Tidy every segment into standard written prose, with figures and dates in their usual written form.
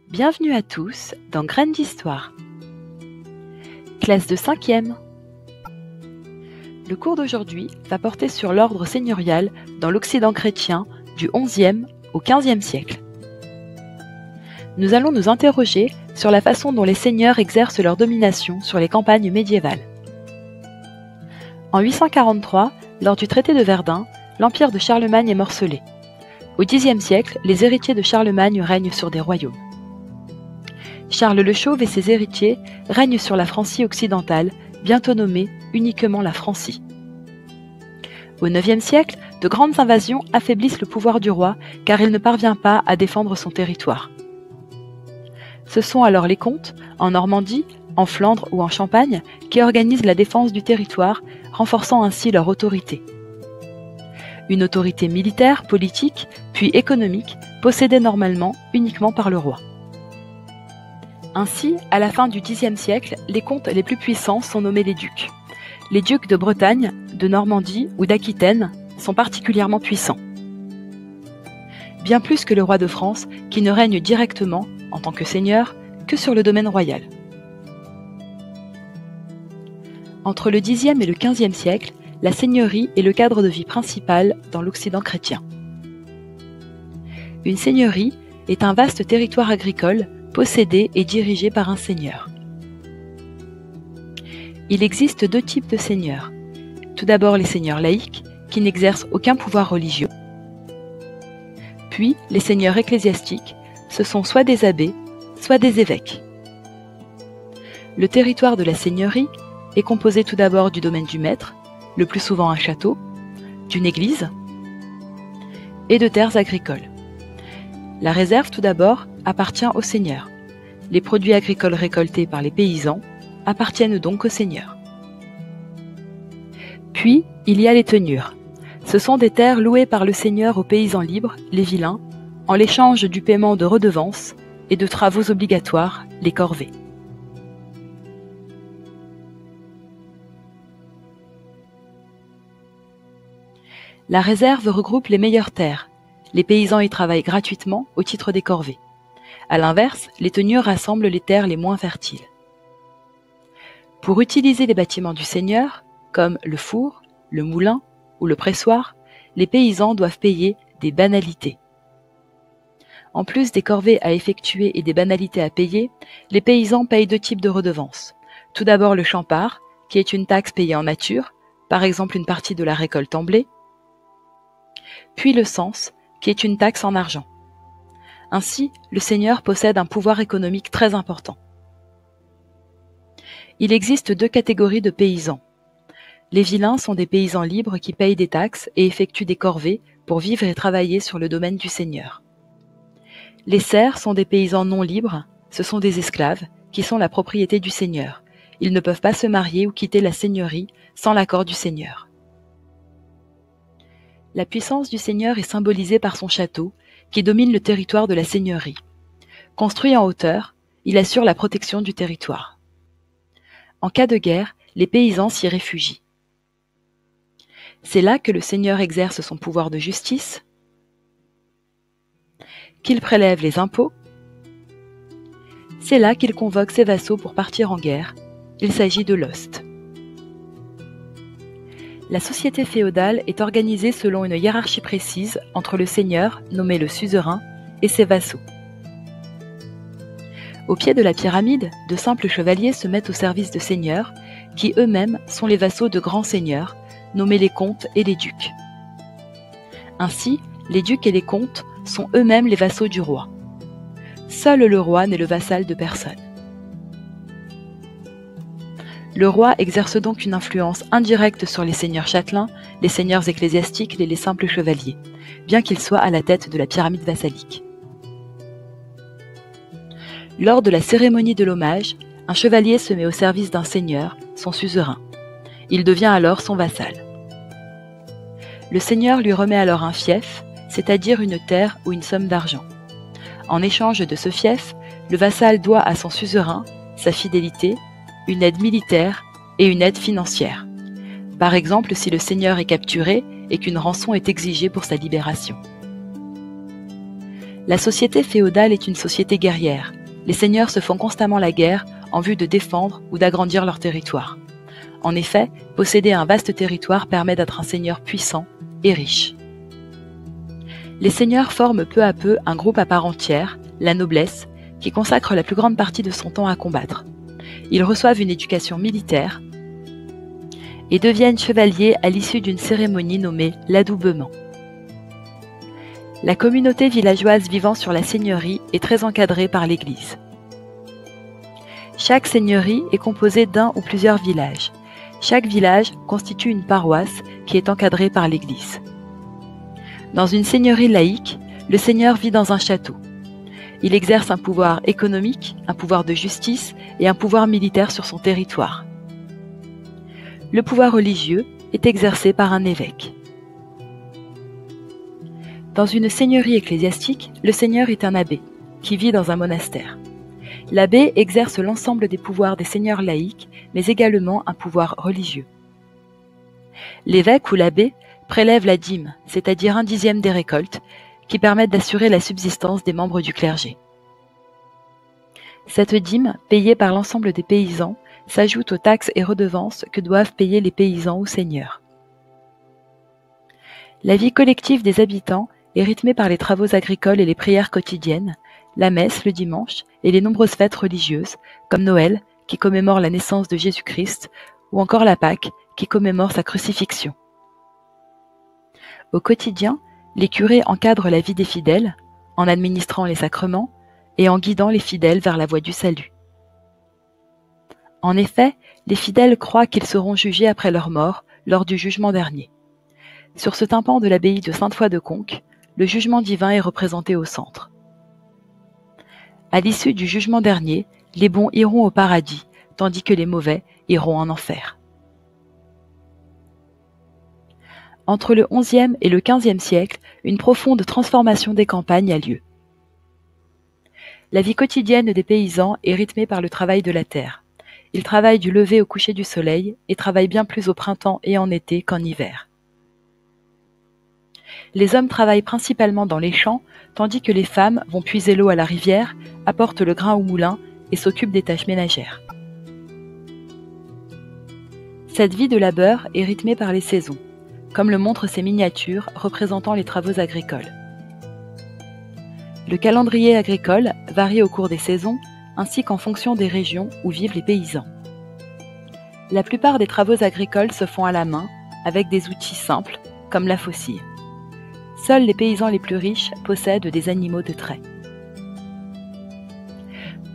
Bienvenue à tous dans Graines d'Histoire. Classe de 5e. Le cours d'aujourd'hui va porter sur l'ordre seigneurial dans l'Occident chrétien du XIe au XVe siècle. Nous allons nous interroger sur la façon dont les seigneurs exercent leur domination sur les campagnes médiévales. En 843, lors du traité de Verdun, l'empire de Charlemagne est morcelé. Au Xe siècle, les héritiers de Charlemagne règnent sur des royaumes. Charles le Chauve et ses héritiers règnent sur la Francie occidentale, bientôt nommée uniquement la Francie. Au IXe siècle, de grandes invasions affaiblissent le pouvoir du roi car il ne parvient pas à défendre son territoire. Ce sont alors les comtes, en Normandie, en Flandre ou en Champagne, qui organisent la défense du territoire, renforçant ainsi leur autorité. Une autorité militaire, politique, puis économique, possédée normalement uniquement par le roi. Ainsi, à la fin du Xe siècle, les comtes les plus puissants sont nommés les ducs. Les ducs de Bretagne, de Normandie ou d'Aquitaine sont particulièrement puissants. Bien plus que le roi de France, qui ne règne directement, en tant que seigneur, que sur le domaine royal. Entre le Xe et le XVe siècle, la seigneurie est le cadre de vie principal dans l'Occident chrétien. Une seigneurie est un vaste territoire agricole possédé et dirigé par un seigneur. Il existe deux types de seigneurs. Tout d'abord les seigneurs laïcs, qui n'exercent aucun pouvoir religieux. Puis les seigneurs ecclésiastiques, ce sont soit des abbés, soit des évêques. Le territoire de la seigneurie est composé tout d'abord du domaine du maître, le plus souvent un château, d'une église et de terres agricoles. La réserve, tout d'abord, appartient au seigneur. Les produits agricoles récoltés par les paysans appartiennent donc au seigneur. Puis, il y a les tenures. Ce sont des terres louées par le seigneur aux paysans libres, les villains, en l'échange du paiement de redevances et de travaux obligatoires, les corvées. La réserve regroupe les meilleures terres. Les paysans y travaillent gratuitement au titre des corvées. À l'inverse, les tenures rassemblent les terres les moins fertiles. Pour utiliser les bâtiments du seigneur, comme le four, le moulin ou le pressoir, les paysans doivent payer des banalités. En plus des corvées à effectuer et des banalités à payer, les paysans payent deux types de redevances. Tout d'abord le champart, qui est une taxe payée en nature, par exemple une partie de la récolte en blé, puis le cens, qui est une taxe en argent. Ainsi, le seigneur possède un pouvoir économique très important. Il existe deux catégories de paysans. Les vilains sont des paysans libres qui payent des taxes et effectuent des corvées pour vivre et travailler sur le domaine du seigneur. Les serfs sont des paysans non libres, ce sont des esclaves qui sont la propriété du seigneur. Ils ne peuvent pas se marier ou quitter la seigneurie sans l'accord du seigneur. La puissance du seigneur est symbolisée par son château, qui domine le territoire de la seigneurie. Construit en hauteur, il assure la protection du territoire. En cas de guerre, les paysans s'y réfugient. C'est là que le seigneur exerce son pouvoir de justice, qu'il prélève les impôts. C'est là qu'il convoque ses vassaux pour partir en guerre. Il s'agit de l'ost. La société féodale est organisée selon une hiérarchie précise entre le seigneur, nommé le suzerain, et ses vassaux. Au pied de la pyramide, de simples chevaliers se mettent au service de seigneurs, qui eux-mêmes sont les vassaux de grands seigneurs, nommés les comtes et les ducs. Ainsi, les ducs et les comtes sont eux-mêmes les vassaux du roi. Seul le roi n'est le vassal de personne. Le roi exerce donc une influence indirecte sur les seigneurs châtelains, les seigneurs ecclésiastiques et les simples chevaliers, bien qu'il soit à la tête de la pyramide vassalique. Lors de la cérémonie de l'hommage, un chevalier se met au service d'un seigneur, son suzerain. Il devient alors son vassal. Le seigneur lui remet alors un fief, c'est-à-dire une terre ou une somme d'argent. En échange de ce fief, le vassal doit à son suzerain sa fidélité, une aide militaire et une aide financière. Par exemple, si le seigneur est capturé et qu'une rançon est exigée pour sa libération. La société féodale est une société guerrière. Les seigneurs se font constamment la guerre en vue de défendre ou d'agrandir leur territoire. En effet, posséder un vaste territoire permet d'être un seigneur puissant et riche. Les seigneurs forment peu à peu un groupe à part entière, la noblesse, qui consacre la plus grande partie de son temps à combattre. Ils reçoivent une éducation militaire et deviennent chevaliers à l'issue d'une cérémonie nommée l'adoubement. La communauté villageoise vivant sur la seigneurie est très encadrée par l'Église. Chaque seigneurie est composée d'un ou plusieurs villages. Chaque village constitue une paroisse qui est encadrée par l'Église. Dans une seigneurie laïque, le seigneur vit dans un château. Il exerce un pouvoir économique, un pouvoir de justice et un pouvoir militaire sur son territoire. Le pouvoir religieux est exercé par un évêque. Dans une seigneurie ecclésiastique, le seigneur est un abbé, qui vit dans un monastère. L'abbé exerce l'ensemble des pouvoirs des seigneurs laïcs, mais également un pouvoir religieux. L'évêque ou l'abbé prélève la dîme, c'est-à-dire 1/10 des récoltes, qui permettent d'assurer la subsistance des membres du clergé. Cette dîme, payée par l'ensemble des paysans, s'ajoute aux taxes et redevances que doivent payer les paysans aux seigneurs. La vie collective des habitants est rythmée par les travaux agricoles et les prières quotidiennes, la messe le dimanche et les nombreuses fêtes religieuses, comme Noël, qui commémore la naissance de Jésus-Christ, ou encore la Pâque, qui commémore sa crucifixion. Au quotidien, les curés encadrent la vie des fidèles, en administrant les sacrements et en guidant les fidèles vers la voie du salut. En effet, les fidèles croient qu'ils seront jugés après leur mort, lors du jugement dernier. Sur ce tympan de l'abbaye de Sainte-Foy de Conques, le jugement divin est représenté au centre. À l'issue du jugement dernier, les bons iront au paradis, tandis que les mauvais iront en enfer. Entre le XIe et le XVe siècle, une profonde transformation des campagnes a lieu. La vie quotidienne des paysans est rythmée par le travail de la terre. Ils travaillent du lever au coucher du soleil et travaillent bien plus au printemps et en été qu'en hiver. Les hommes travaillent principalement dans les champs, tandis que les femmes vont puiser l'eau à la rivière, apportent le grain au moulin et s'occupent des tâches ménagères. Cette vie de labeur est rythmée par les saisons, comme le montrent ces miniatures représentant les travaux agricoles. Le calendrier agricole varie au cours des saisons, ainsi qu'en fonction des régions où vivent les paysans. La plupart des travaux agricoles se font à la main, avec des outils simples, comme la faucille. Seuls les paysans les plus riches possèdent des animaux de trait.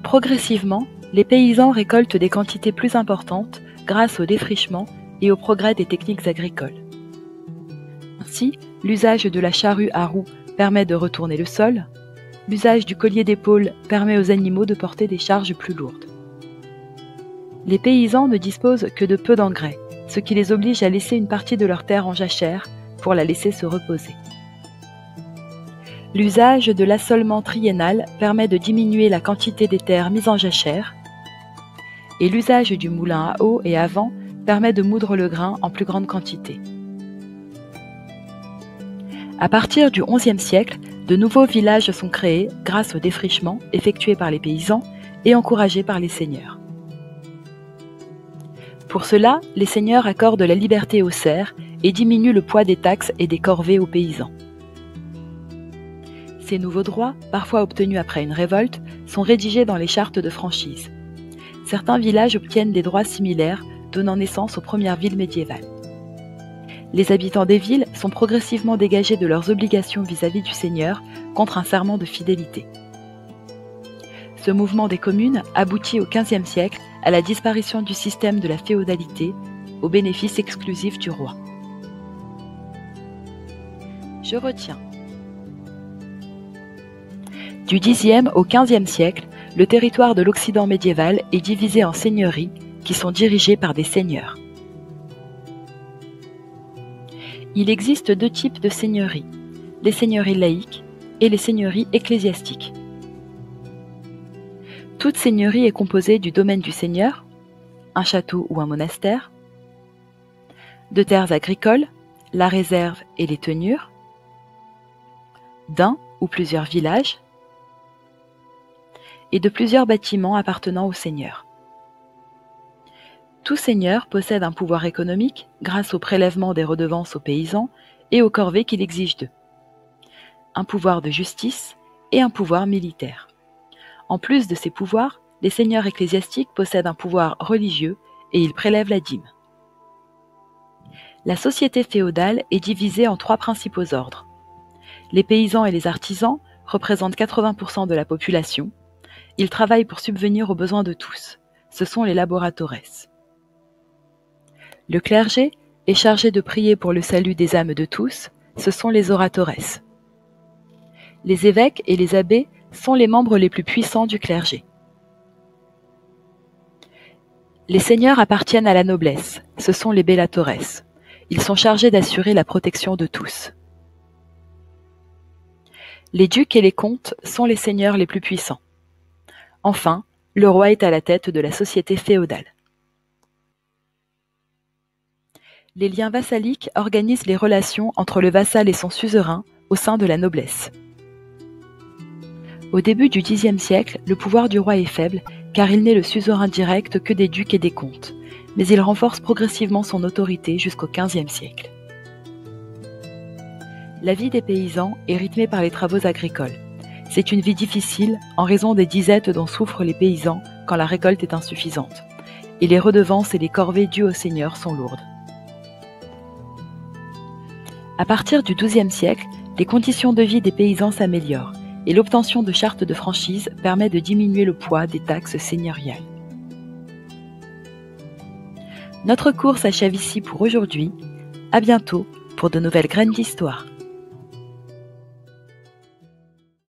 Progressivement, les paysans récoltent des quantités plus importantes grâce au défrichement et au progrès des techniques agricoles. Ainsi, l'usage de la charrue à roues permet de retourner le sol, l'usage du collier d'épaule permet aux animaux de porter des charges plus lourdes. Les paysans ne disposent que de peu d'engrais, ce qui les oblige à laisser une partie de leur terre en jachère pour la laisser se reposer. L'usage de l'assolement triennal permet de diminuer la quantité des terres mises en jachère, et l'usage du moulin à eau et à vent permet de moudre le grain en plus grande quantité. À partir du XIe siècle, de nouveaux villages sont créés grâce au défrichement effectué par les paysans et encouragé par les seigneurs. Pour cela, les seigneurs accordent la liberté aux serfs et diminuent le poids des taxes et des corvées aux paysans. Ces nouveaux droits, parfois obtenus après une révolte, sont rédigés dans les chartes de franchise. Certains villages obtiennent des droits similaires, donnant naissance aux premières villes médiévales. Les habitants des villes sont progressivement dégagés de leurs obligations vis-à-vis du seigneur contre un serment de fidélité. Ce mouvement des communes aboutit au XVe siècle à la disparition du système de la féodalité, au bénéfice exclusif du roi. Je retiens. Du Xe au XVe siècle, le territoire de l'Occident médiéval est divisé en seigneuries qui sont dirigées par des seigneurs. Il existe deux types de seigneuries, les seigneuries laïques et les seigneuries ecclésiastiques. Toute seigneurie est composée du domaine du seigneur, un château ou un monastère, de terres agricoles, la réserve et les tenures, d'un ou plusieurs villages, et de plusieurs bâtiments appartenant au seigneur. Tout seigneur possède un pouvoir économique grâce au prélèvement des redevances aux paysans et aux corvées qu'il exige d'eux, un pouvoir de justice et un pouvoir militaire. En plus de ces pouvoirs, les seigneurs ecclésiastiques possèdent un pouvoir religieux et ils prélèvent la dîme. La société féodale est divisée en 3 principaux ordres. Les paysans et les artisans représentent 80% de la population. Ils travaillent pour subvenir aux besoins de tous. Ce sont les laboratores. Le clergé est chargé de prier pour le salut des âmes de tous. Ce sont les oratores. Les évêques et les abbés sont les membres les plus puissants du clergé. Les seigneurs appartiennent à la noblesse. Ce sont les bellatores. Ils sont chargés d'assurer la protection de tous. Les ducs et les comtes sont les seigneurs les plus puissants. Enfin, le roi est à la tête de la société féodale. Les liens vassaliques organisent les relations entre le vassal et son suzerain au sein de la noblesse. Au début du Xe siècle, le pouvoir du roi est faible car il n'est le suzerain direct que des ducs et des comtes, mais il renforce progressivement son autorité jusqu'au XVe siècle. La vie des paysans est rythmée par les travaux agricoles. C'est une vie difficile en raison des disettes dont souffrent les paysans quand la récolte est insuffisante, et les redevances et les corvées dues aux seigneurs sont lourdes. À partir du XIIe siècle, les conditions de vie des paysans s'améliorent et l'obtention de chartes de franchise permet de diminuer le poids des taxes seigneuriales. Notre cours s'achève ici pour aujourd'hui. À bientôt pour de nouvelles graines d'histoire.